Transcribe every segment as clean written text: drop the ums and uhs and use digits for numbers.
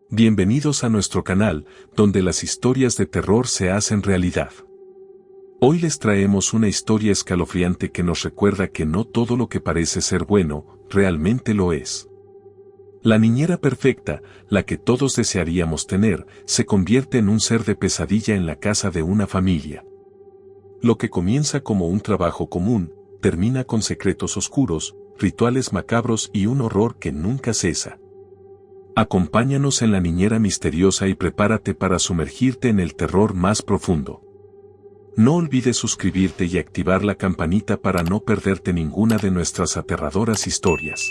Bienvenidos a nuestro canal, donde las historias de terror se hacen realidad. Hoy les traemos una historia escalofriante que nos recuerda que no todo lo que parece ser bueno, realmente lo es. La niñera perfecta, la que todos desearíamos tener, se convierte en un ser de pesadilla en la casa de una familia. Lo que comienza como un trabajo común, termina con secretos oscuros, rituales macabros y un horror que nunca cesa. Acompáñanos en La Niñera Misteriosa y prepárate para sumergirte en el terror más profundo. No olvides suscribirte y activar la campanita para no perderte ninguna de nuestras aterradoras historias.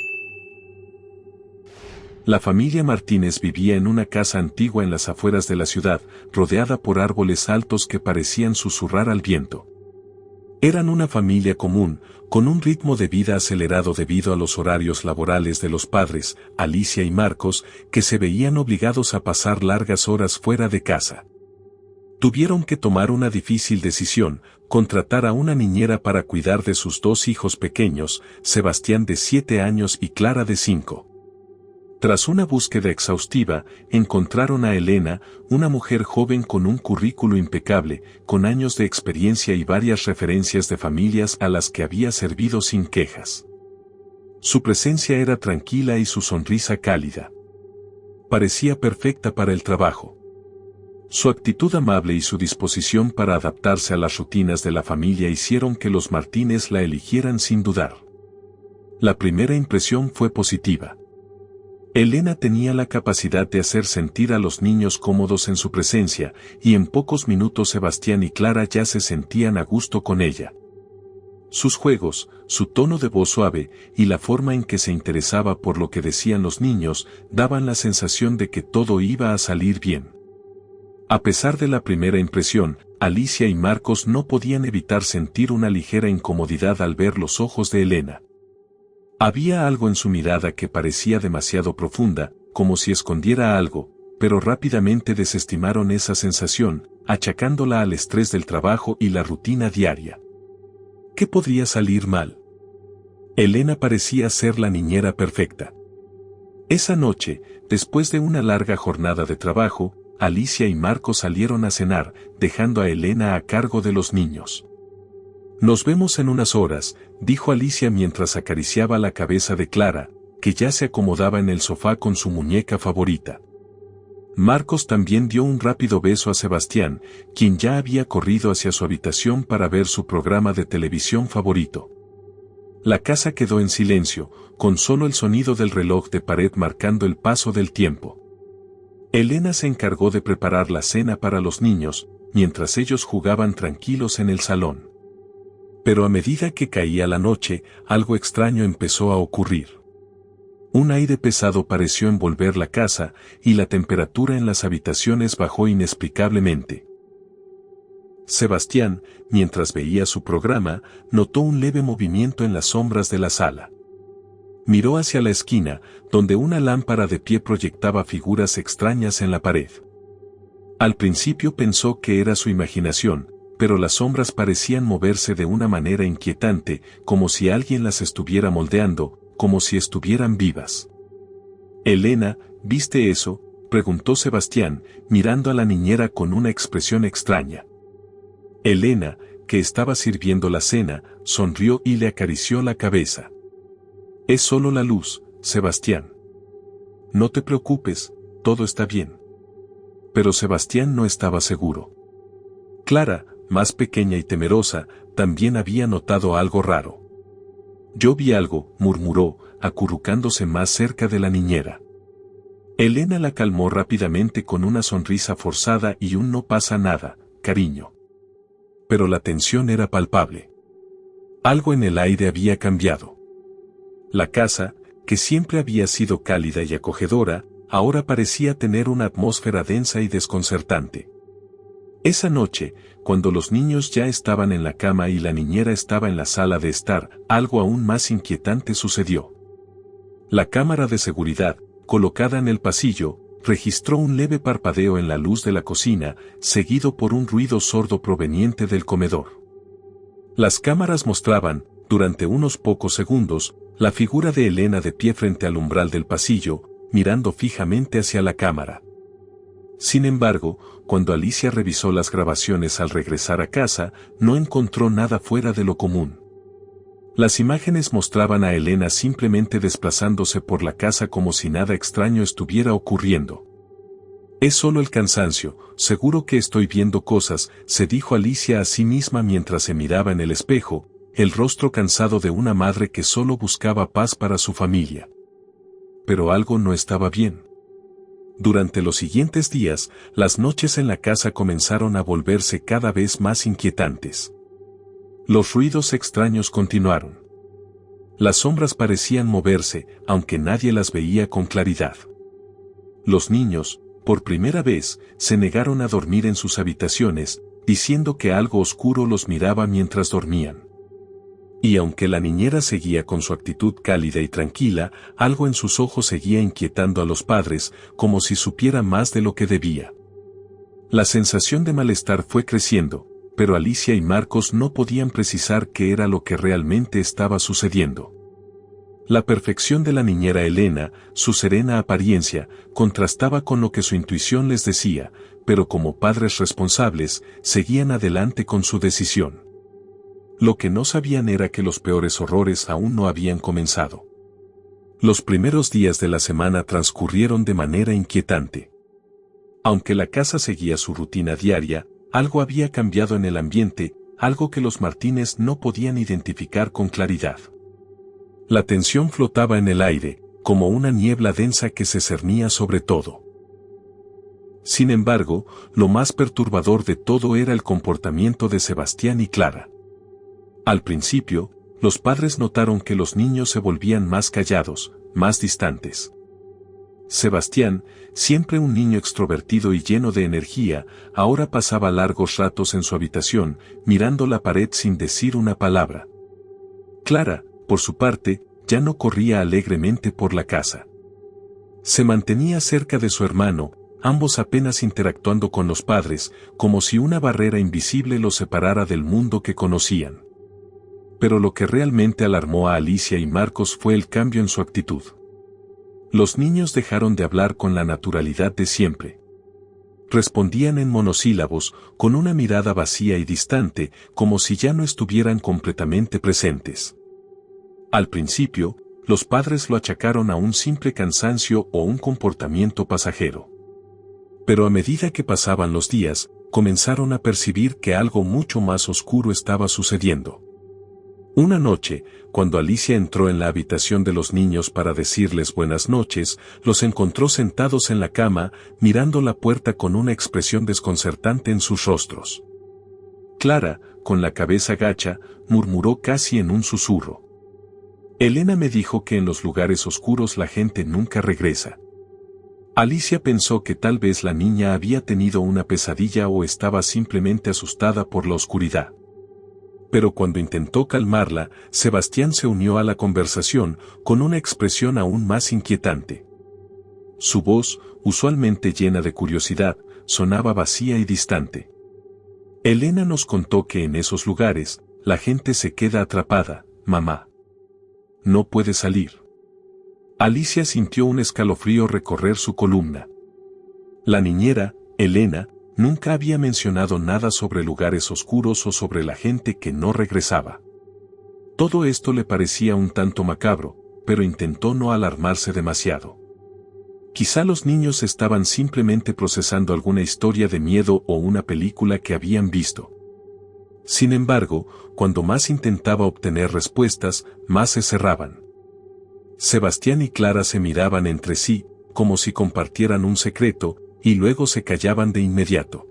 La familia Martínez vivía en una casa antigua en las afueras de la ciudad, rodeada por árboles altos que parecían susurrar al viento. Eran una familia común, con un ritmo de vida acelerado debido a los horarios laborales de los padres, Alicia y Marcos, que se veían obligados a pasar largas horas fuera de casa. Tuvieron que tomar una difícil decisión, contratar a una niñera para cuidar de sus dos hijos pequeños, Sebastián de 7 años y Clara de 5. Tras una búsqueda exhaustiva, encontraron a Elena, una mujer joven con un currículo impecable, con años de experiencia y varias referencias de familias a las que había servido sin quejas. Su presencia era tranquila y su sonrisa cálida. Parecía perfecta para el trabajo. Su actitud amable y su disposición para adaptarse a las rutinas de la familia hicieron que los Martínez la eligieran sin dudar. La primera impresión fue positiva. Elena tenía la capacidad de hacer sentir a los niños cómodos en su presencia, y en pocos minutos Sebastián y Clara ya se sentían a gusto con ella. Sus juegos, su tono de voz suave, y la forma en que se interesaba por lo que decían los niños, daban la sensación de que todo iba a salir bien. A pesar de la primera impresión, Alicia y Marcos no podían evitar sentir una ligera incomodidad al ver los ojos de Elena. Había algo en su mirada que parecía demasiado profunda, como si escondiera algo, pero rápidamente desestimaron esa sensación, achacándola al estrés del trabajo y la rutina diaria. ¿Qué podría salir mal? Elena parecía ser la niñera perfecta. Esa noche, después de una larga jornada de trabajo, Alicia y Marco salieron a cenar, dejando a Elena a cargo de los niños. «Nos vemos en unas horas», dijo Alicia mientras acariciaba la cabeza de Clara, que ya se acomodaba en el sofá con su muñeca favorita. Marcos también dio un rápido beso a Sebastián, quien ya había corrido hacia su habitación para ver su programa de televisión favorito. La casa quedó en silencio, con solo el sonido del reloj de pared marcando el paso del tiempo. Elena se encargó de preparar la cena para los niños, mientras ellos jugaban tranquilos en el salón. Pero a medida que caía la noche, algo extraño empezó a ocurrir. Un aire pesado pareció envolver la casa, y la temperatura en las habitaciones bajó inexplicablemente. Sebastián, mientras veía su programa, notó un leve movimiento en las sombras de la sala. Miró hacia la esquina, donde una lámpara de pie proyectaba figuras extrañas en la pared. Al principio pensó que era su imaginación, pero las sombras parecían moverse de una manera inquietante, como si alguien las estuviera moldeando, como si estuvieran vivas. «Elena, ¿viste eso?», preguntó Sebastián, mirando a la niñera con una expresión extraña. Elena, que estaba sirviendo la cena, sonrió y le acarició la cabeza. «Es solo la luz, Sebastián. No te preocupes, todo está bien». Pero Sebastián no estaba seguro. Clara, más pequeña y temerosa, también había notado algo raro. «Yo vi algo», murmuró, acurrucándose más cerca de la niñera. Elena la calmó rápidamente con una sonrisa forzada y un «no pasa nada, cariño». Pero la tensión era palpable. Algo en el aire había cambiado. La casa, que siempre había sido cálida y acogedora, ahora parecía tener una atmósfera densa y desconcertante. Esa noche, cuando los niños ya estaban en la cama y la niñera estaba en la sala de estar, algo aún más inquietante sucedió. La cámara de seguridad, colocada en el pasillo, registró un leve parpadeo en la luz de la cocina, seguido por un ruido sordo proveniente del comedor. Las cámaras mostraban, durante unos pocos segundos, la figura de Elena de pie frente al umbral del pasillo, mirando fijamente hacia la cámara. Sin embargo, cuando Alicia revisó las grabaciones al regresar a casa, no encontró nada fuera de lo común. Las imágenes mostraban a Elena simplemente desplazándose por la casa como si nada extraño estuviera ocurriendo. Es solo el cansancio, seguro que estoy viendo cosas, se dijo Alicia a sí misma mientras se miraba en el espejo, el rostro cansado de una madre que solo buscaba paz para su familia. Pero algo no estaba bien. Durante los siguientes días, las noches en la casa comenzaron a volverse cada vez más inquietantes. Los ruidos extraños continuaron. Las sombras parecían moverse, aunque nadie las veía con claridad. Los niños, por primera vez, se negaron a dormir en sus habitaciones, diciendo que algo oscuro los miraba mientras dormían. Y aunque la niñera seguía con su actitud cálida y tranquila, algo en sus ojos seguía inquietando a los padres, como si supiera más de lo que debía. La sensación de malestar fue creciendo, pero Alicia y Marcos no podían precisar qué era lo que realmente estaba sucediendo. La perfección de la niñera Elena, su serena apariencia, contrastaba con lo que su intuición les decía, pero como padres responsables, seguían adelante con su decisión. Lo que no sabían era que los peores horrores aún no habían comenzado. Los primeros días de la semana transcurrieron de manera inquietante. Aunque la casa seguía su rutina diaria, algo había cambiado en el ambiente, algo que los Martínez no podían identificar con claridad. La tensión flotaba en el aire, como una niebla densa que se cernía sobre todo. Sin embargo, lo más perturbador de todo era el comportamiento de Sebastián y Clara. Al principio, los padres notaron que los niños se volvían más callados, más distantes. Sebastián, siempre un niño extrovertido y lleno de energía, ahora pasaba largos ratos en su habitación, mirando la pared sin decir una palabra. Clara, por su parte, ya no corría alegremente por la casa. Se mantenía cerca de su hermano, ambos apenas interactuando con los padres, como si una barrera invisible los separara del mundo que conocían. Pero lo que realmente alarmó a Alicia y Marcos fue el cambio en su actitud. Los niños dejaron de hablar con la naturalidad de siempre. Respondían en monosílabos, con una mirada vacía y distante, como si ya no estuvieran completamente presentes. Al principio, los padres lo achacaron a un simple cansancio o un comportamiento pasajero. Pero a medida que pasaban los días, comenzaron a percibir que algo mucho más oscuro estaba sucediendo. Una noche, cuando Alicia entró en la habitación de los niños para decirles buenas noches, los encontró sentados en la cama, mirando la puerta con una expresión desconcertante en sus rostros. Clara, con la cabeza gacha, murmuró casi en un susurro: Elena me dijo que en los lugares oscuros la gente nunca regresa. Alicia pensó que tal vez la niña había tenido una pesadilla o estaba simplemente asustada por la oscuridad. Pero cuando intentó calmarla, Sebastián se unió a la conversación, con una expresión aún más inquietante. Su voz, usualmente llena de curiosidad, sonaba vacía y distante. Elena nos contó que en esos lugares, la gente se queda atrapada, mamá. No puede salir. Alicia sintió un escalofrío recorrer su columna. La niñera, Elena, nunca había mencionado nada sobre lugares oscuros o sobre la gente que no regresaba. Todo esto le parecía un tanto macabro, pero intentó no alarmarse demasiado. Quizá los niños estaban simplemente procesando alguna historia de miedo o una película que habían visto. Sin embargo, cuando más intentaba obtener respuestas, más se cerraban. Sebastián y Clara se miraban entre sí, como si compartieran un secreto, y luego se callaban de inmediato.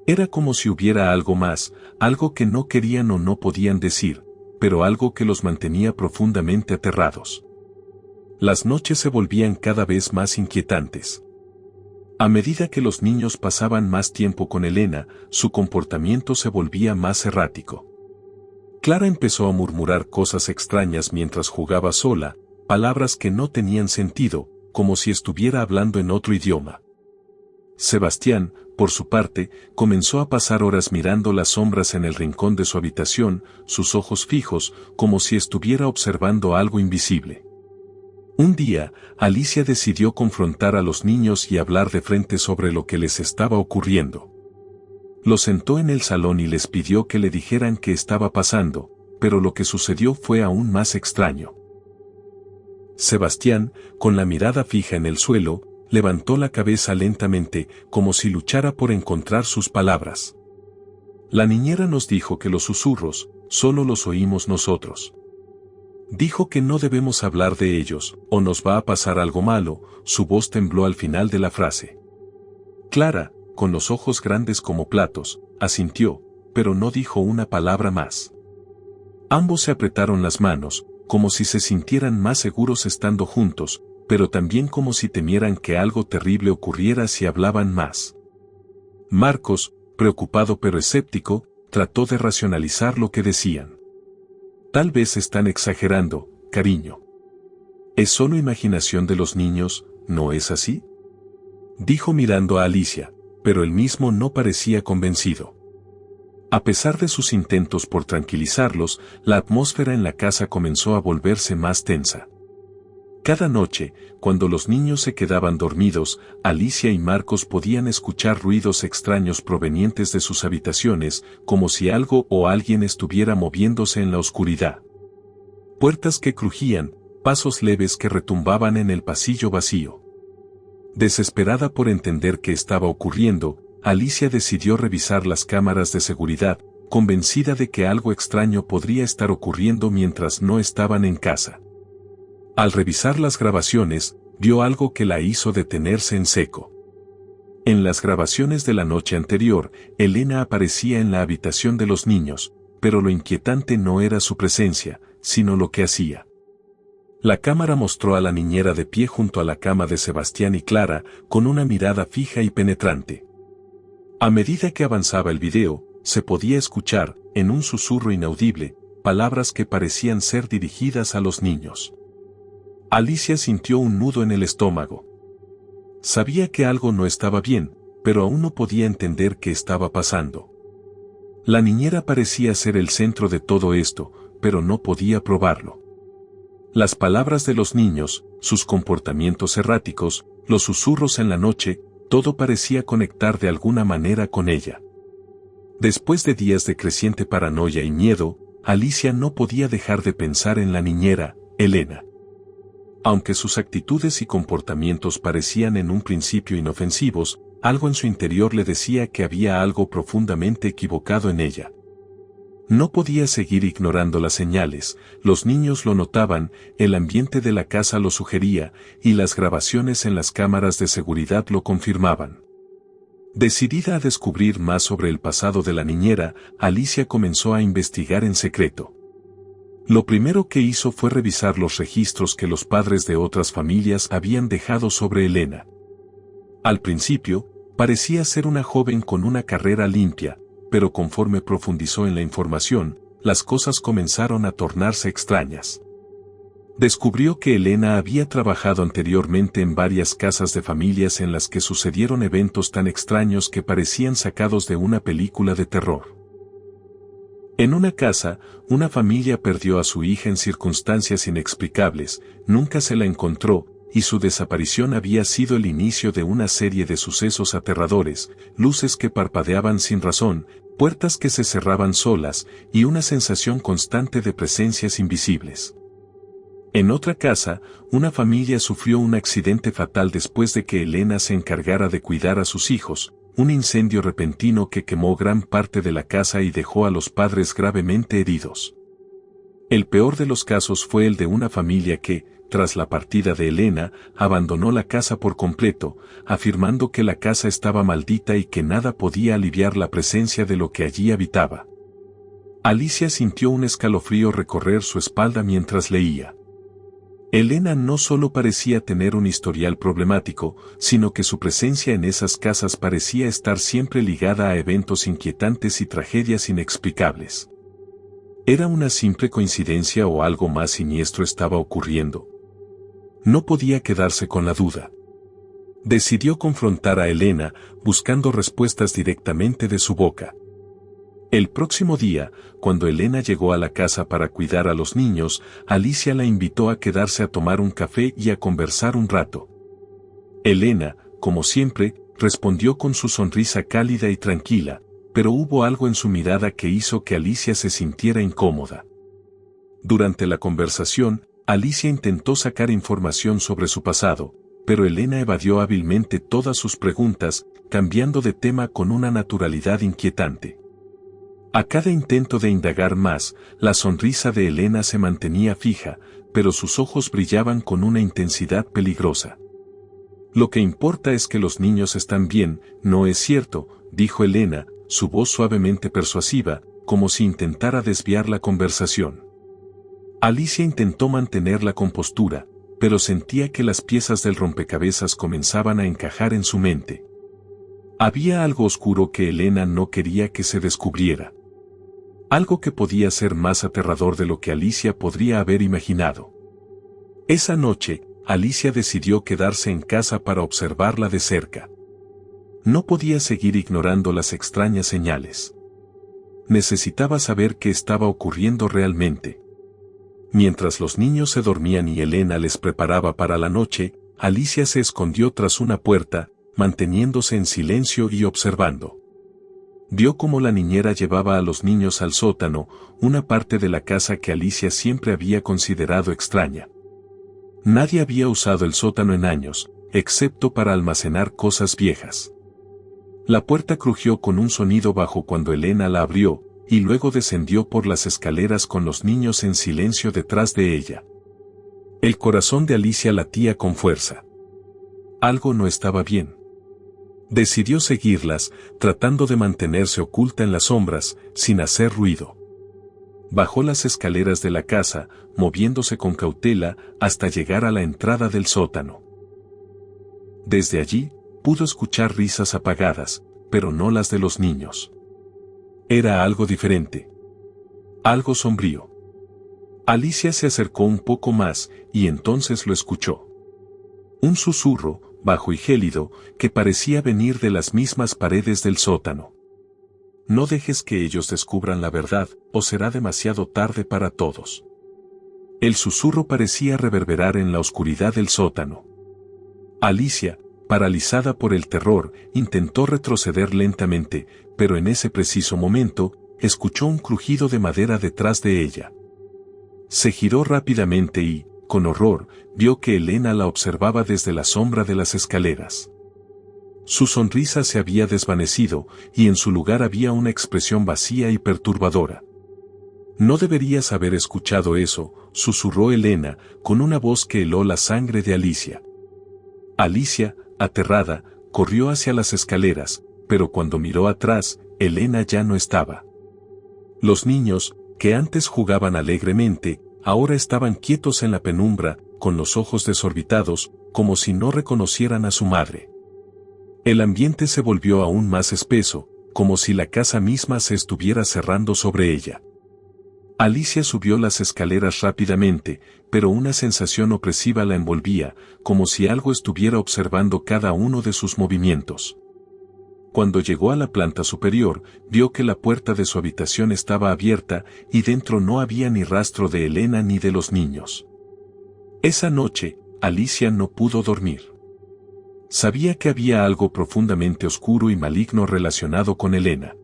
Era como si hubiera algo más, algo que no querían o no podían decir, pero algo que los mantenía profundamente aterrados. Las noches se volvían cada vez más inquietantes. A medida que los niños pasaban más tiempo con Elena, su comportamiento se volvía más errático. Clara empezó a murmurar cosas extrañas mientras jugaba sola, palabras que no tenían sentido, como si estuviera hablando en otro idioma. Sebastián, por su parte, comenzó a pasar horas mirando las sombras en el rincón de su habitación, sus ojos fijos, como si estuviera observando algo invisible. Un día, Alicia decidió confrontar a los niños y hablar de frente sobre lo que les estaba ocurriendo. Los sentó en el salón y les pidió que le dijeran qué estaba pasando, pero lo que sucedió fue aún más extraño. Sebastián, con la mirada fija en el suelo, levantó la cabeza lentamente, como si luchara por encontrar sus palabras. La niñera nos dijo que los susurros, solo los oímos nosotros. Dijo que no debemos hablar de ellos, o nos va a pasar algo malo. Su voz tembló al final de la frase. Clara, con los ojos grandes como platos, asintió, pero no dijo una palabra más. Ambos se apretaron las manos, como si se sintieran más seguros estando juntos, pero también como si temieran que algo terrible ocurriera si hablaban más. Marcos, preocupado pero escéptico, trató de racionalizar lo que decían. Tal vez están exagerando, cariño. Es solo imaginación de los niños, ¿no es así? Dijo mirando a Alicia, pero él mismo no parecía convencido. A pesar de sus intentos por tranquilizarlos, la atmósfera en la casa comenzó a volverse más tensa. Cada noche, cuando los niños se quedaban dormidos, Alicia y Marcos podían escuchar ruidos extraños provenientes de sus habitaciones, como si algo o alguien estuviera moviéndose en la oscuridad. Puertas que crujían, pasos leves que retumbaban en el pasillo vacío. Desesperada por entender qué estaba ocurriendo, Alicia decidió revisar las cámaras de seguridad, convencida de que algo extraño podría estar ocurriendo mientras no estaban en casa. Al revisar las grabaciones, vio algo que la hizo detenerse en seco. En las grabaciones de la noche anterior, Elena aparecía en la habitación de los niños, pero lo inquietante no era su presencia, sino lo que hacía. La cámara mostró a la niñera de pie junto a la cama de Sebastián y Clara, con una mirada fija y penetrante. A medida que avanzaba el video, se podía escuchar, en un susurro inaudible, palabras que parecían ser dirigidas a los niños. Alicia sintió un nudo en el estómago. Sabía que algo no estaba bien, pero aún no podía entender qué estaba pasando. La niñera parecía ser el centro de todo esto, pero no podía probarlo. Las palabras de los niños, sus comportamientos erráticos, los susurros en la noche, todo parecía conectar de alguna manera con ella. Después de días de creciente paranoia y miedo, Alicia no podía dejar de pensar en la niñera, Elena. Aunque sus actitudes y comportamientos parecían en un principio inofensivos, algo en su interior le decía que había algo profundamente equivocado en ella. No podía seguir ignorando las señales, los niños lo notaban, el ambiente de la casa lo sugería, y las grabaciones en las cámaras de seguridad lo confirmaban. Decidida a descubrir más sobre el pasado de la niñera, Alicia comenzó a investigar en secreto. Lo primero que hizo fue revisar los registros que los padres de otras familias habían dejado sobre Elena. Al principio, parecía ser una joven con una carrera limpia, pero conforme profundizó en la información, las cosas comenzaron a tornarse extrañas. Descubrió que Elena había trabajado anteriormente en varias casas de familias en las que sucedieron eventos tan extraños que parecían sacados de una película de terror. En una casa, una familia perdió a su hija en circunstancias inexplicables, nunca se la encontró, y su desaparición había sido el inicio de una serie de sucesos aterradores, luces que parpadeaban sin razón, puertas que se cerraban solas, y una sensación constante de presencias invisibles. En otra casa, una familia sufrió un accidente fatal después de que Elena se encargara de cuidar a sus hijos, un incendio repentino que quemó gran parte de la casa y dejó a los padres gravemente heridos. El peor de los casos fue el de una familia que, tras la partida de Elena, abandonó la casa por completo, afirmando que la casa estaba maldita y que nada podía aliviar la presencia de lo que allí habitaba. Alicia sintió un escalofrío recorrer su espalda mientras leía. Elena no solo parecía tener un historial problemático, sino que su presencia en esas casas parecía estar siempre ligada a eventos inquietantes y tragedias inexplicables. ¿Era una simple coincidencia o algo más siniestro estaba ocurriendo? No podía quedarse con la duda. Decidió confrontar a Elena, buscando respuestas directamente de su boca. El próximo día, cuando Elena llegó a la casa para cuidar a los niños, Alicia la invitó a quedarse a tomar un café y a conversar un rato. Elena, como siempre, respondió con su sonrisa cálida y tranquila, pero hubo algo en su mirada que hizo que Alicia se sintiera incómoda. Durante la conversación, Alicia intentó sacar información sobre su pasado, pero Elena evadió hábilmente todas sus preguntas, cambiando de tema con una naturalidad inquietante. A cada intento de indagar más, la sonrisa de Elena se mantenía fija, pero sus ojos brillaban con una intensidad peligrosa. Lo que importa es que los niños están bien, ¿no es cierto?, dijo Elena, su voz suavemente persuasiva, como si intentara desviar la conversación. Alicia intentó mantener la compostura, pero sentía que las piezas del rompecabezas comenzaban a encajar en su mente. Había algo oscuro que Elena no quería que se descubriera. Algo que podía ser más aterrador de lo que Alicia podría haber imaginado. Esa noche, Alicia decidió quedarse en casa para observarla de cerca. No podía seguir ignorando las extrañas señales. Necesitaba saber qué estaba ocurriendo realmente. Mientras los niños se dormían y Elena les preparaba para la noche, Alicia se escondió tras una puerta, manteniéndose en silencio y observando. Vio cómo la niñera llevaba a los niños al sótano, una parte de la casa que Alicia siempre había considerado extraña. Nadie había usado el sótano en años, excepto para almacenar cosas viejas. La puerta crujió con un sonido bajo cuando Elena la abrió, y luego descendió por las escaleras con los niños en silencio detrás de ella. El corazón de Alicia latía con fuerza. Algo no estaba bien. Decidió seguirlas, tratando de mantenerse oculta en las sombras, sin hacer ruido. Bajó las escaleras de la casa, moviéndose con cautela, hasta llegar a la entrada del sótano. Desde allí, pudo escuchar risas apagadas, pero no las de los niños. Era algo diferente. Algo sombrío. Alicia se acercó un poco más, y entonces lo escuchó. Un susurro, bajo y gélido, que parecía venir de las mismas paredes del sótano. No dejes que ellos descubran la verdad, o será demasiado tarde para todos. El susurro parecía reverberar en la oscuridad del sótano. Alicia, paralizada por el terror, intentó retroceder lentamente, pero en ese preciso momento, escuchó un crujido de madera detrás de ella. Se giró rápidamente y, con horror, vio que Elena la observaba desde la sombra de las escaleras. Su sonrisa se había desvanecido, y en su lugar había una expresión vacía y perturbadora. «No deberías haber escuchado eso», susurró Elena, con una voz que heló la sangre de Alicia. Alicia, aterrada, corrió hacia las escaleras, pero cuando miró atrás, Elena ya no estaba. Los niños, que antes jugaban alegremente, ahora estaban quietos en la penumbra, con los ojos desorbitados, como si no reconocieran a su madre. El ambiente se volvió aún más espeso, como si la casa misma se estuviera cerrando sobre ella. Alicia subió las escaleras rápidamente, pero una sensación opresiva la envolvía, como si algo estuviera observando cada uno de sus movimientos. Cuando llegó a la planta superior, vio que la puerta de su habitación estaba abierta, y dentro no había ni rastro de Elena ni de los niños. Esa noche, Alicia no pudo dormir. Sabía que había algo profundamente oscuro y maligno relacionado con Elena.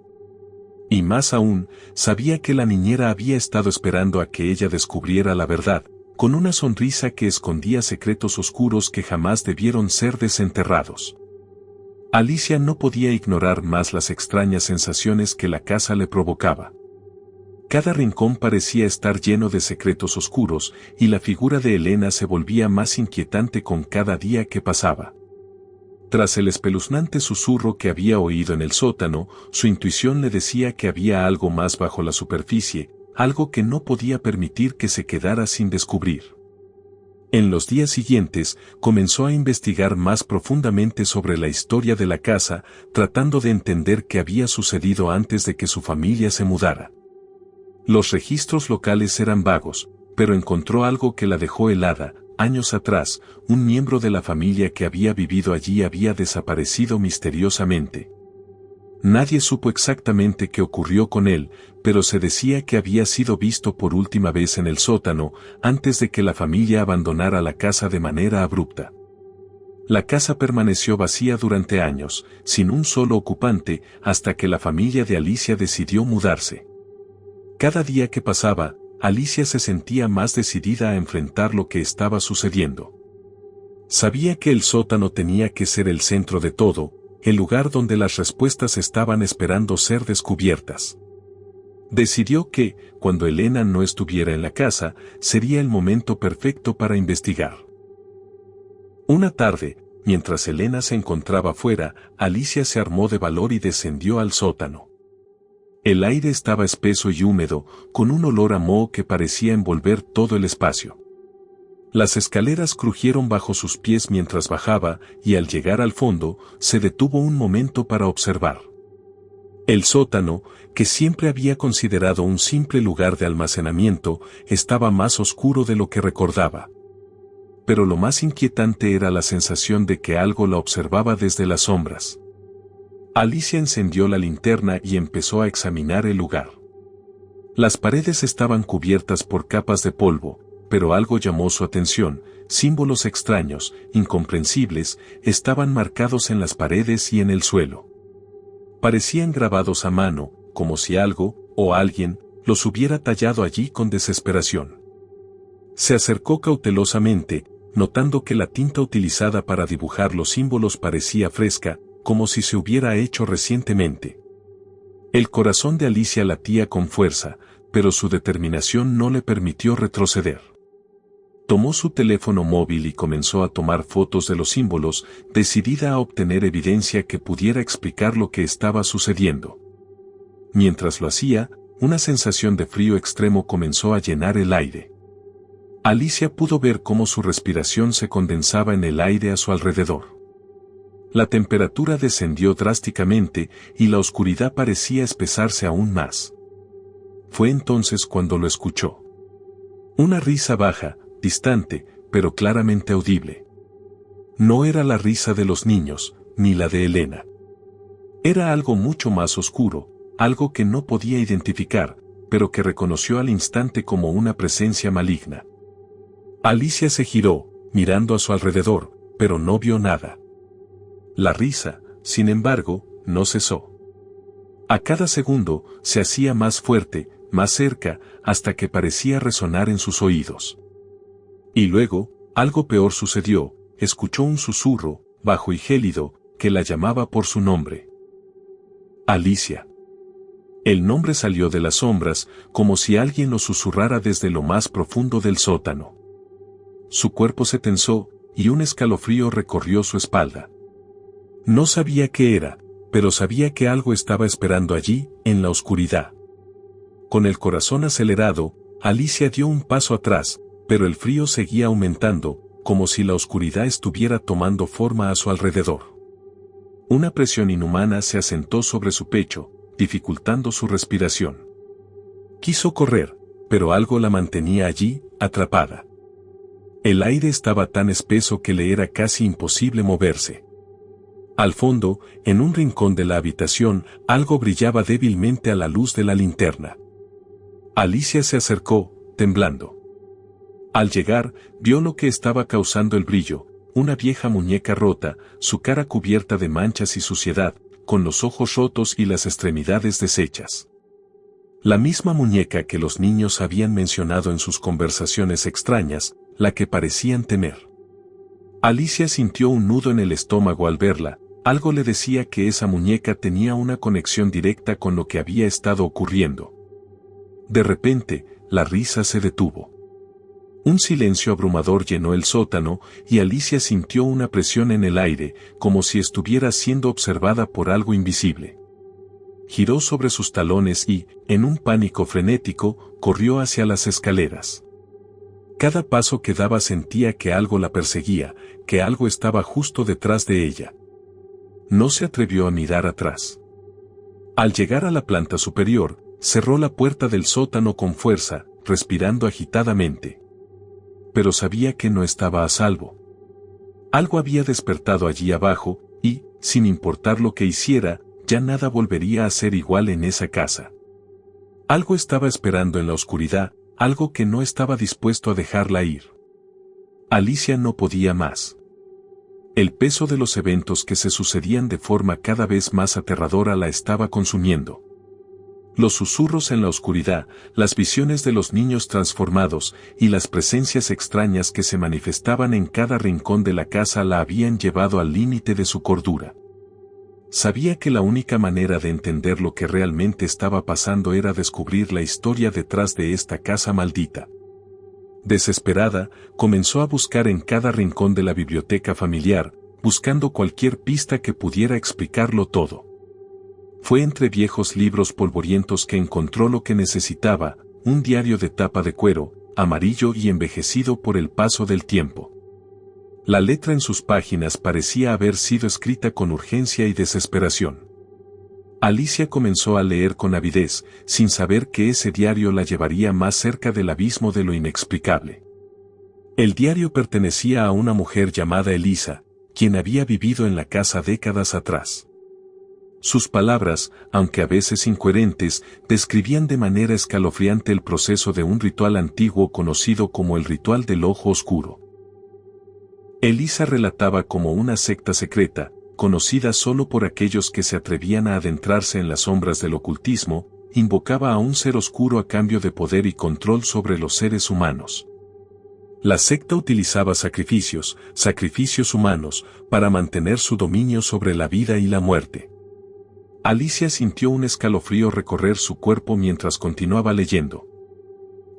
Y más aún, sabía que la niñera había estado esperando a que ella descubriera la verdad, con una sonrisa que escondía secretos oscuros que jamás debieron ser desenterrados. Alicia no podía ignorar más las extrañas sensaciones que la casa le provocaba. Cada rincón parecía estar lleno de secretos oscuros, y la figura de Elena se volvía más inquietante con cada día que pasaba. Tras el espeluznante susurro que había oído en el sótano, su intuición le decía que había algo más bajo la superficie, algo que no podía permitir que se quedara sin descubrir. En los días siguientes, comenzó a investigar más profundamente sobre la historia de la casa, tratando de entender qué había sucedido antes de que su familia se mudara. Los registros locales eran vagos, pero encontró algo que la dejó helada. Años atrás, un miembro de la familia que había vivido allí había desaparecido misteriosamente. Nadie supo exactamente qué ocurrió con él, pero se decía que había sido visto por última vez en el sótano, antes de que la familia abandonara la casa de manera abrupta. La casa permaneció vacía durante años, sin un solo ocupante, hasta que la familia de Alicia decidió mudarse. Cada día que pasaba, Alicia se sentía más decidida a enfrentar lo que estaba sucediendo. Sabía que el sótano tenía que ser el centro de todo, el lugar donde las respuestas estaban esperando ser descubiertas. Decidió que, cuando Elena no estuviera en la casa, sería el momento perfecto para investigar. Una tarde, mientras Elena se encontraba fuera, Alicia se armó de valor y descendió al sótano. El aire estaba espeso y húmedo, con un olor a moho que parecía envolver todo el espacio. Las escaleras crujieron bajo sus pies mientras bajaba, y al llegar al fondo, se detuvo un momento para observar. El sótano, que siempre había considerado un simple lugar de almacenamiento, estaba más oscuro de lo que recordaba. Pero lo más inquietante era la sensación de que algo la observaba desde las sombras. Alicia encendió la linterna y empezó a examinar el lugar. Las paredes estaban cubiertas por capas de polvo, pero algo llamó su atención: símbolos extraños, incomprensibles, estaban marcados en las paredes y en el suelo. Parecían grabados a mano, como si algo, o alguien, los hubiera tallado allí con desesperación. Se acercó cautelosamente, notando que la tinta utilizada para dibujar los símbolos parecía fresca, como si se hubiera hecho recientemente. El corazón de Alicia latía con fuerza, pero su determinación no le permitió retroceder. Tomó su teléfono móvil y comenzó a tomar fotos de los símbolos, decidida a obtener evidencia que pudiera explicar lo que estaba sucediendo. Mientras lo hacía, una sensación de frío extremo comenzó a llenar el aire. Alicia pudo ver cómo su respiración se condensaba en el aire a su alrededor. La temperatura descendió drásticamente y la oscuridad parecía espesarse aún más. Fue entonces cuando lo escuchó. Una risa baja, distante, pero claramente audible. No era la risa de los niños, ni la de Elena. Era algo mucho más oscuro, algo que no podía identificar, pero que reconoció al instante como una presencia maligna. Alicia se giró, mirando a su alrededor, pero no vio nada. La risa, sin embargo, no cesó. A cada segundo, se hacía más fuerte, más cerca, hasta que parecía resonar en sus oídos. Y luego, algo peor sucedió: escuchó un susurro, bajo y gélido, que la llamaba por su nombre. Alicia. El nombre salió de las sombras, como si alguien lo susurrara desde lo más profundo del sótano. Su cuerpo se tensó, y un escalofrío recorrió su espalda. No sabía qué era, pero sabía que algo estaba esperando allí, en la oscuridad. Con el corazón acelerado, Alicia dio un paso atrás, pero el frío seguía aumentando, como si la oscuridad estuviera tomando forma a su alrededor. Una presión inhumana se asentó sobre su pecho, dificultando su respiración. Quiso correr, pero algo la mantenía allí, atrapada. El aire estaba tan espeso que le era casi imposible moverse. Al fondo, en un rincón de la habitación, algo brillaba débilmente a la luz de la linterna. Alicia se acercó, temblando. Al llegar, vio lo que estaba causando el brillo: una vieja muñeca rota, su cara cubierta de manchas y suciedad, con los ojos rotos y las extremidades deshechas. La misma muñeca que los niños habían mencionado en sus conversaciones extrañas, la que parecían temer. Alicia sintió un nudo en el estómago al verla. Algo le decía que esa muñeca tenía una conexión directa con lo que había estado ocurriendo. De repente, la risa se detuvo. Un silencio abrumador llenó el sótano, y Alicia sintió una presión en el aire, como si estuviera siendo observada por algo invisible. Giró sobre sus talones y, en un pánico frenético, corrió hacia las escaleras. Cada paso que daba sentía que algo la perseguía, que algo estaba justo detrás de ella. No se atrevió a mirar atrás. Al llegar a la planta superior, cerró la puerta del sótano con fuerza, respirando agitadamente. Pero sabía que no estaba a salvo. Algo había despertado allí abajo, y, sin importar lo que hiciera, ya nada volvería a ser igual en esa casa. Algo estaba esperando en la oscuridad, algo que no estaba dispuesto a dejarla ir. Alicia no podía más. El peso de los eventos que se sucedían de forma cada vez más aterradora la estaba consumiendo. Los susurros en la oscuridad, las visiones de los niños transformados y las presencias extrañas que se manifestaban en cada rincón de la casa la habían llevado al límite de su cordura. Sabía que la única manera de entender lo que realmente estaba pasando era descubrir la historia detrás de esta casa maldita. Desesperada, comenzó a buscar en cada rincón de la biblioteca familiar, buscando cualquier pista que pudiera explicarlo todo. Fue entre viejos libros polvorientos que encontró lo que necesitaba, un diario de tapa de cuero, amarillo y envejecido por el paso del tiempo. La letra en sus páginas parecía haber sido escrita con urgencia y desesperación. Alicia comenzó a leer con avidez, sin saber que ese diario la llevaría más cerca del abismo de lo inexplicable. El diario pertenecía a una mujer llamada Elisa, quien había vivido en la casa décadas atrás. Sus palabras, aunque a veces incoherentes, describían de manera escalofriante el proceso de un ritual antiguo conocido como el ritual del ojo oscuro. Elisa relataba como una secta secreta, conocida solo por aquellos que se atrevían a adentrarse en las sombras del ocultismo, invocaba a un ser oscuro a cambio de poder y control sobre los seres humanos. La secta utilizaba sacrificios humanos, para mantener su dominio sobre la vida y la muerte. Alicia sintió un escalofrío recorrer su cuerpo mientras continuaba leyendo.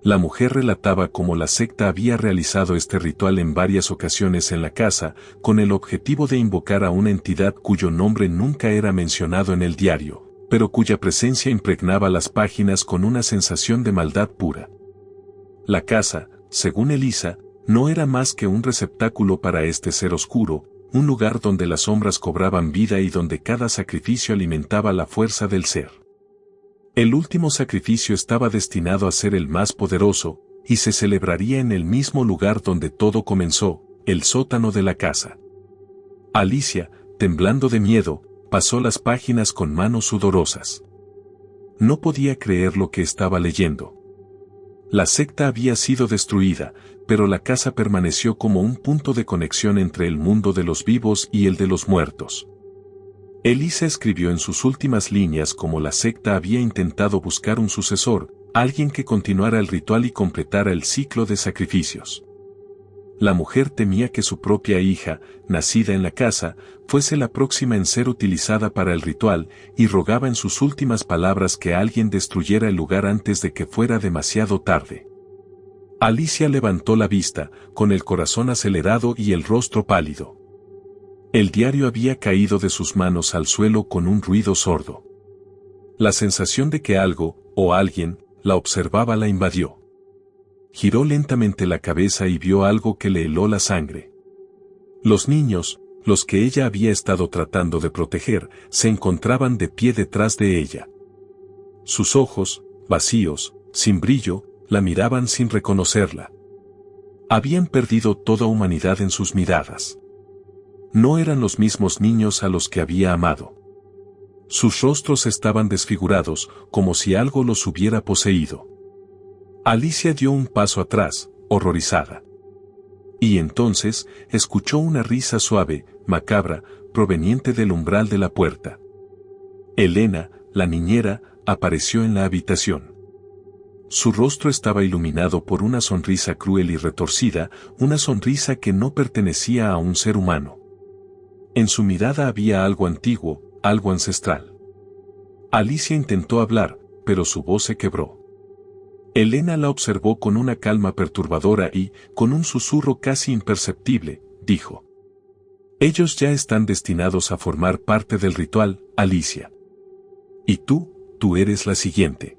La mujer relataba cómo la secta había realizado este ritual en varias ocasiones en la casa, con el objetivo de invocar a una entidad cuyo nombre nunca era mencionado en el diario, pero cuya presencia impregnaba las páginas con una sensación de maldad pura. La casa, según Elisa, no era más que un receptáculo para este ser oscuro, un lugar donde las sombras cobraban vida y donde cada sacrificio alimentaba la fuerza del ser. El último sacrificio estaba destinado a ser el más poderoso, y se celebraría en el mismo lugar donde todo comenzó, el sótano de la casa. Alicia, temblando de miedo, pasó las páginas con manos sudorosas. No podía creer lo que estaba leyendo. La secta había sido destruida, pero la casa permaneció como un punto de conexión entre el mundo de los vivos y el de los muertos. Elisa escribió en sus últimas líneas cómo la secta había intentado buscar un sucesor, alguien que continuara el ritual y completara el ciclo de sacrificios. La mujer temía que su propia hija, nacida en la casa, fuese la próxima en ser utilizada para el ritual, y rogaba en sus últimas palabras que alguien destruyera el lugar antes de que fuera demasiado tarde. Alicia levantó la vista, con el corazón acelerado y el rostro pálido. El diario había caído de sus manos al suelo con un ruido sordo. La sensación de que algo, o alguien, la observaba la invadió. Giró lentamente la cabeza y vio algo que le heló la sangre. Los niños, los que ella había estado tratando de proteger, se encontraban de pie detrás de ella. Sus ojos, vacíos, sin brillo, la miraban sin reconocerla. Habían perdido toda humanidad en sus miradas. No eran los mismos niños a los que había amado. Sus rostros estaban desfigurados, como si algo los hubiera poseído. Alicia dio un paso atrás, horrorizada. Y entonces, escuchó una risa suave, macabra, proveniente del umbral de la puerta. Elena, la niñera, apareció en la habitación. Su rostro estaba iluminado por una sonrisa cruel y retorcida, una sonrisa que no pertenecía a un ser humano. En su mirada había algo antiguo, algo ancestral. Alicia intentó hablar, pero su voz se quebró. Elena la observó con una calma perturbadora y, con un susurro casi imperceptible, dijo: «Ellos ya están destinados a formar parte del ritual, Alicia. Y tú eres la siguiente».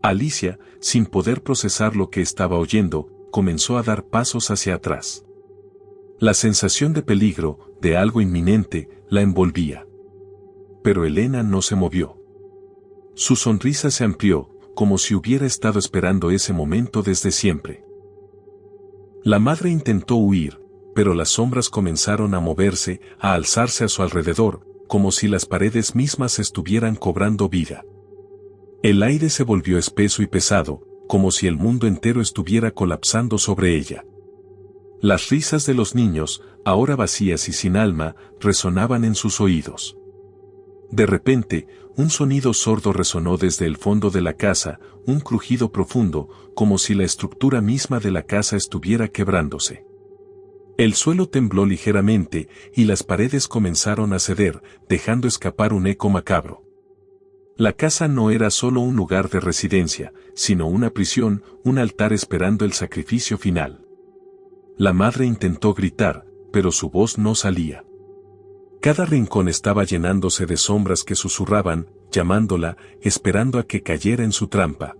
Alicia, sin poder procesar lo que estaba oyendo, comenzó a dar pasos hacia atrás. La sensación de peligro, de algo inminente, la envolvía. Pero Elena no se movió. Su sonrisa se amplió, como si hubiera estado esperando ese momento desde siempre. La madre intentó huir, pero las sombras comenzaron a moverse, a alzarse a su alrededor, como si las paredes mismas estuvieran cobrando vida. El aire se volvió espeso y pesado, como si el mundo entero estuviera colapsando sobre ella. Las risas de los niños, ahora vacías y sin alma, resonaban en sus oídos. De repente, un sonido sordo resonó desde el fondo de la casa, un crujido profundo, como si la estructura misma de la casa estuviera quebrándose. El suelo tembló ligeramente, y las paredes comenzaron a ceder, dejando escapar un eco macabro. La casa no era solo un lugar de residencia, sino una prisión, un altar esperando el sacrificio final. La madre intentó gritar, pero su voz no salía. Cada rincón estaba llenándose de sombras que susurraban, llamándola, esperando a que cayera en su trampa.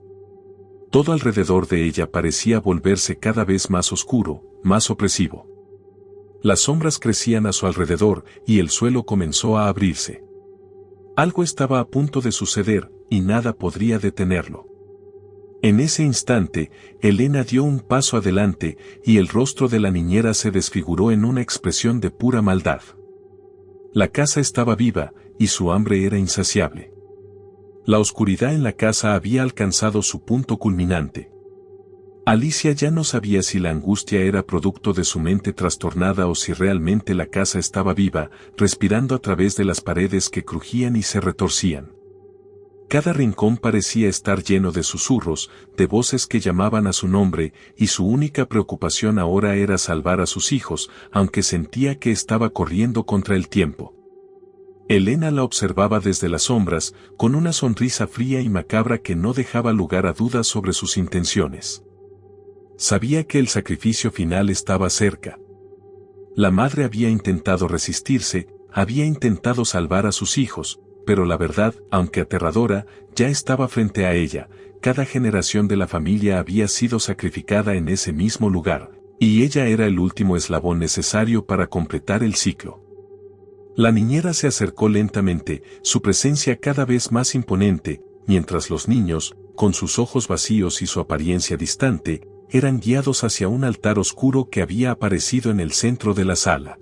Todo alrededor de ella parecía volverse cada vez más oscuro, más opresivo. Las sombras crecían a su alrededor y el suelo comenzó a abrirse. Algo estaba a punto de suceder, y nada podría detenerlo. En ese instante, Elena dio un paso adelante, y el rostro de la niñera se desfiguró en una expresión de pura maldad. La casa estaba viva, y su hambre era insaciable. La oscuridad en la casa había alcanzado su punto culminante. Alicia ya no sabía si la angustia era producto de su mente trastornada o si realmente la casa estaba viva, respirando a través de las paredes que crujían y se retorcían. Cada rincón parecía estar lleno de susurros, de voces que llamaban a su nombre, y su única preocupación ahora era salvar a sus hijos, aunque sentía que estaba corriendo contra el tiempo. Elena la observaba desde las sombras, con una sonrisa fría y macabra que no dejaba lugar a dudas sobre sus intenciones. Sabía que el sacrificio final estaba cerca. La madre había intentado resistirse, había intentado salvar a sus hijos, pero la verdad, aunque aterradora, ya estaba frente a ella. Cada generación de la familia había sido sacrificada en ese mismo lugar, y ella era el último eslabón necesario para completar el ciclo. La niñera se acercó lentamente, su presencia cada vez más imponente, mientras los niños, con sus ojos vacíos y su apariencia distante, eran guiados hacia un altar oscuro que había aparecido en el centro de la sala.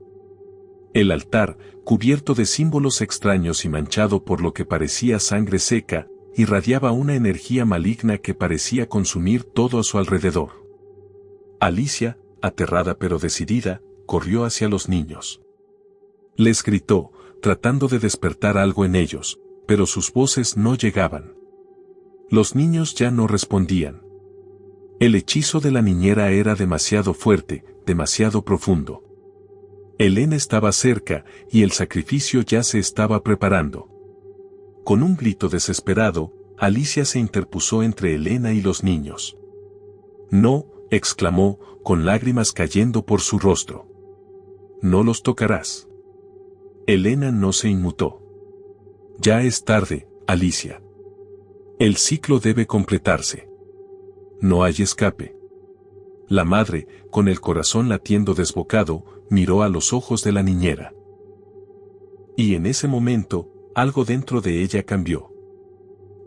El altar, cubierto de símbolos extraños y manchado por lo que parecía sangre seca, irradiaba una energía maligna que parecía consumir todo a su alrededor. Alicia, aterrada pero decidida, corrió hacia los niños. Les gritó, tratando de despertar algo en ellos, pero sus voces no llegaban. Los niños ya no respondían. El hechizo de la niñera era demasiado fuerte, demasiado profundo. Elena estaba cerca, y el sacrificio ya se estaba preparando. Con un grito desesperado, Alicia se interpuso entre Elena y los niños. «No», exclamó, con lágrimas cayendo por su rostro. «No los tocarás». Elena no se inmutó. «Ya es tarde, Alicia. El ciclo debe completarse. No hay escape». La madre, con el corazón latiendo desbocado, miró a los ojos de la niñera. Y en ese momento, algo dentro de ella cambió.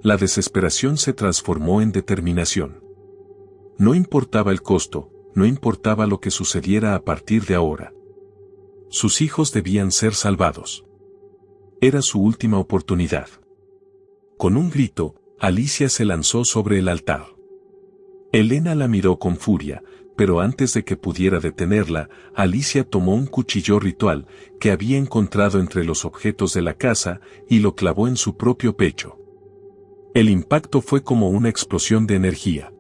La desesperación se transformó en determinación. No importaba el costo, no importaba lo que sucediera a partir de ahora. Sus hijos debían ser salvados. Era su última oportunidad. Con un grito, Alicia se lanzó sobre el altar. Elena la miró con furia, pero antes de que pudiera detenerla, Alicia tomó un cuchillo ritual que había encontrado entre los objetos de la casa y lo clavó en su propio pecho. El impacto fue como una explosión de energía.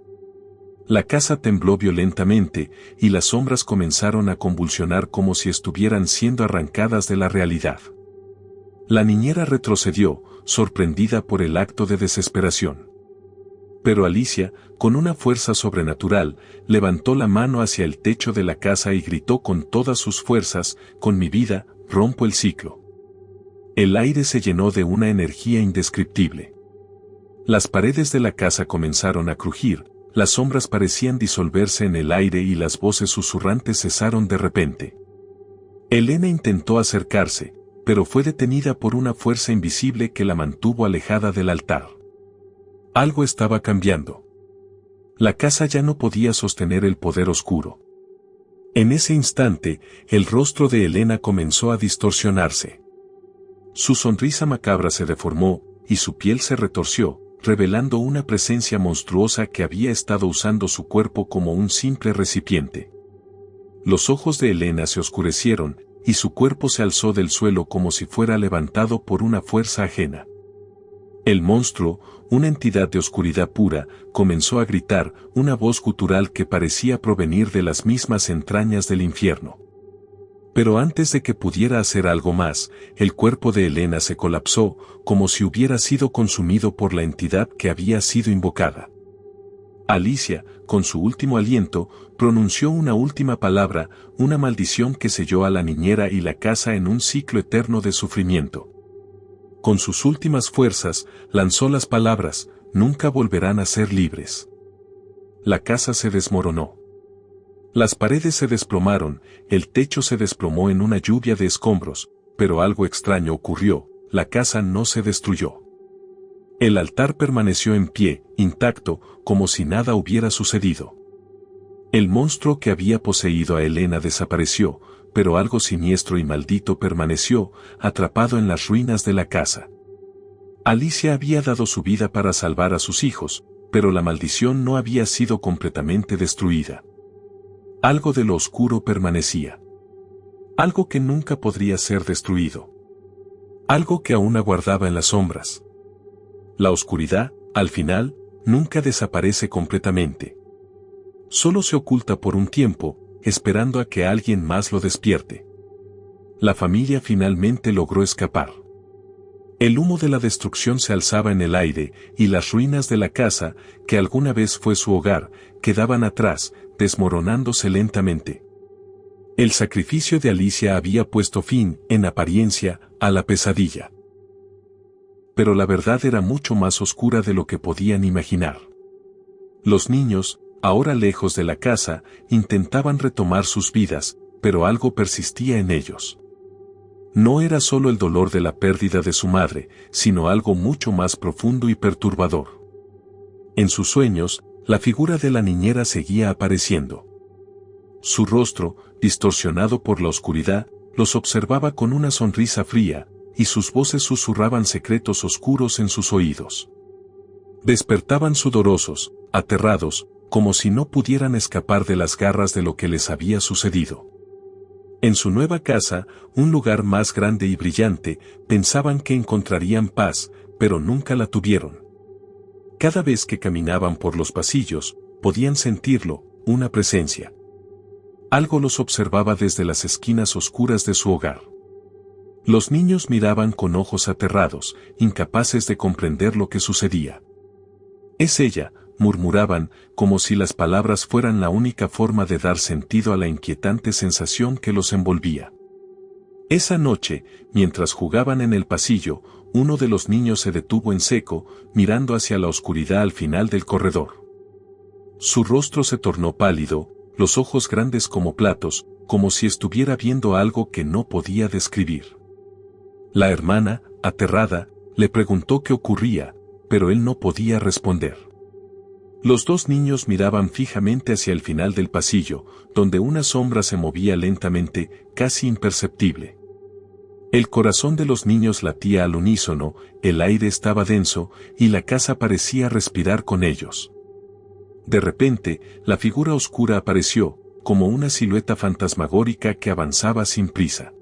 La casa tembló violentamente y las sombras comenzaron a convulsionar como si estuvieran siendo arrancadas de la realidad. La niñera retrocedió, sorprendida por el acto de desesperación. Pero Alicia, con una fuerza sobrenatural, levantó la mano hacia el techo de la casa y gritó con todas sus fuerzas: «Con mi vida, rompo el ciclo». El aire se llenó de una energía indescriptible. Las paredes de la casa comenzaron a crujir, las sombras parecían disolverse en el aire y las voces susurrantes cesaron de repente. Elena intentó acercarse, pero fue detenida por una fuerza invisible que la mantuvo alejada del altar. Algo estaba cambiando. La casa ya no podía sostener el poder oscuro. En ese instante, el rostro de Elena comenzó a distorsionarse. Su sonrisa macabra se deformó, y su piel se retorció, revelando una presencia monstruosa que había estado usando su cuerpo como un simple recipiente. Los ojos de Elena se oscurecieron, y su cuerpo se alzó del suelo como si fuera levantado por una fuerza ajena. El monstruo, una entidad de oscuridad pura, comenzó a gritar, una voz gutural que parecía provenir de las mismas entrañas del infierno. Pero antes de que pudiera hacer algo más, el cuerpo de Elena se colapsó, como si hubiera sido consumido por la entidad que había sido invocada. Alicia, con su último aliento, pronunció una última palabra, una maldición que selló a la niñera y la casa en un ciclo eterno de sufrimiento. Con sus últimas fuerzas, lanzó las palabras, nunca volverán a ser libres. La casa se desmoronó. Las paredes se desplomaron, el techo se desplomó en una lluvia de escombros, pero algo extraño ocurrió, la casa no se destruyó. El altar permaneció en pie, intacto, como si nada hubiera sucedido. El monstruo que había poseído a Elena desapareció, pero algo siniestro y maldito permaneció, atrapado en las ruinas de la casa. Alicia había dado su vida para salvar a sus hijos, pero la maldición no había sido completamente destruida. Algo de lo oscuro permanecía. Algo que nunca podría ser destruido. Algo que aún aguardaba en las sombras. La oscuridad, al final, nunca desaparece completamente. Solo se oculta por un tiempo, esperando a que alguien más lo despierte. La familia finalmente logró escapar. El humo de la destrucción se alzaba en el aire, y las ruinas de la casa, que alguna vez fue su hogar, quedaban atrás, desmoronándose lentamente. El sacrificio de Alicia había puesto fin, en apariencia, a la pesadilla. Pero la verdad era mucho más oscura de lo que podían imaginar. Los niños, ahora lejos de la casa, intentaban retomar sus vidas, pero algo persistía en ellos. No era solo el dolor de la pérdida de su madre, sino algo mucho más profundo y perturbador. En sus sueños, la figura de la niñera seguía apareciendo. Su rostro, distorsionado por la oscuridad, los observaba con una sonrisa fría, y sus voces susurraban secretos oscuros en sus oídos. Despertaban sudorosos, aterrados, como si no pudieran escapar de las garras de lo que les había sucedido. En su nueva casa, un lugar más grande y brillante, pensaban que encontrarían paz, pero nunca la tuvieron. Cada vez que caminaban por los pasillos, podían sentirlo, una presencia. Algo los observaba desde las esquinas oscuras de su hogar. Los niños miraban con ojos aterrados, incapaces de comprender lo que sucedía. «Es ella», murmuraban, como si las palabras fueran la única forma de dar sentido a la inquietante sensación que los envolvía. Esa noche, mientras jugaban en el pasillo, uno de los niños se detuvo en seco, mirando hacia la oscuridad al final del corredor. Su rostro se tornó pálido, los ojos grandes como platos, como si estuviera viendo algo que no podía describir. La hermana, aterrada, le preguntó qué ocurría, pero él no podía responder. Los dos niños miraban fijamente hacia el final del pasillo, donde una sombra se movía lentamente, casi imperceptible. El corazón de los niños latía al unísono, el aire estaba denso, y la casa parecía respirar con ellos. De repente, la figura oscura apareció, como una silueta fantasmagórica que avanzaba sin prisa.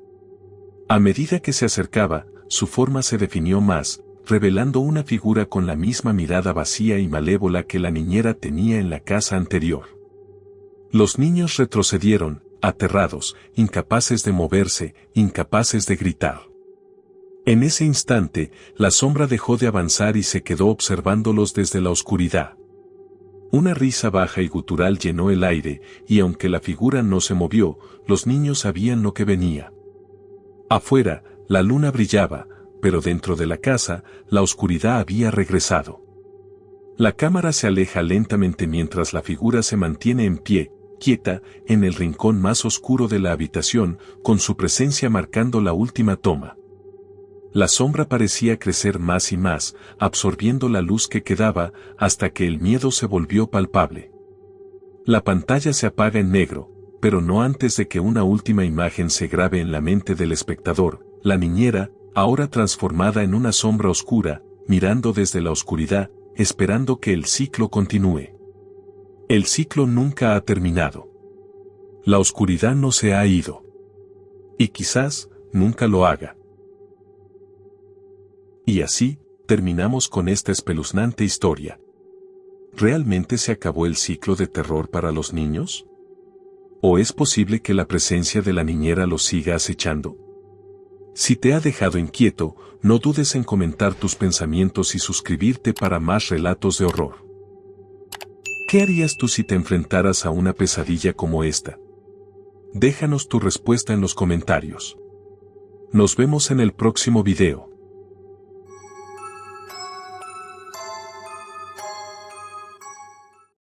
A medida que se acercaba, su forma se definió más, revelando una figura con la misma mirada vacía y malévola que la niñera tenía en la casa anterior. Los niños retrocedieron, aterrados, incapaces de moverse, incapaces de gritar. En ese instante, la sombra dejó de avanzar y se quedó observándolos desde la oscuridad. Una risa baja y gutural llenó el aire, y aunque la figura no se movió, los niños sabían lo que venía. Afuera, la luna brillaba, pero dentro de la casa, la oscuridad había regresado. La cámara se aleja lentamente mientras la figura se mantiene en pie, quieta, en el rincón más oscuro de la habitación, con su presencia marcando la última toma. La sombra parecía crecer más y más, absorbiendo la luz que quedaba, hasta que el miedo se volvió palpable. La pantalla se apaga en negro, pero no antes de que una última imagen se grabe en la mente del espectador, la niñera, ahora transformada en una sombra oscura, mirando desde la oscuridad, esperando que el ciclo continúe. El ciclo nunca ha terminado. La oscuridad no se ha ido. Y quizás, nunca lo haga. Y así, terminamos con esta espeluznante historia. ¿Realmente se acabó el ciclo de terror para los niños? ¿O es posible que la presencia de la niñera los siga acechando? Si te ha dejado inquieto, no dudes en comentar tus pensamientos y suscribirte para más relatos de horror. ¿Qué harías tú si te enfrentaras a una pesadilla como esta? Déjanos tu respuesta en los comentarios. Nos vemos en el próximo video.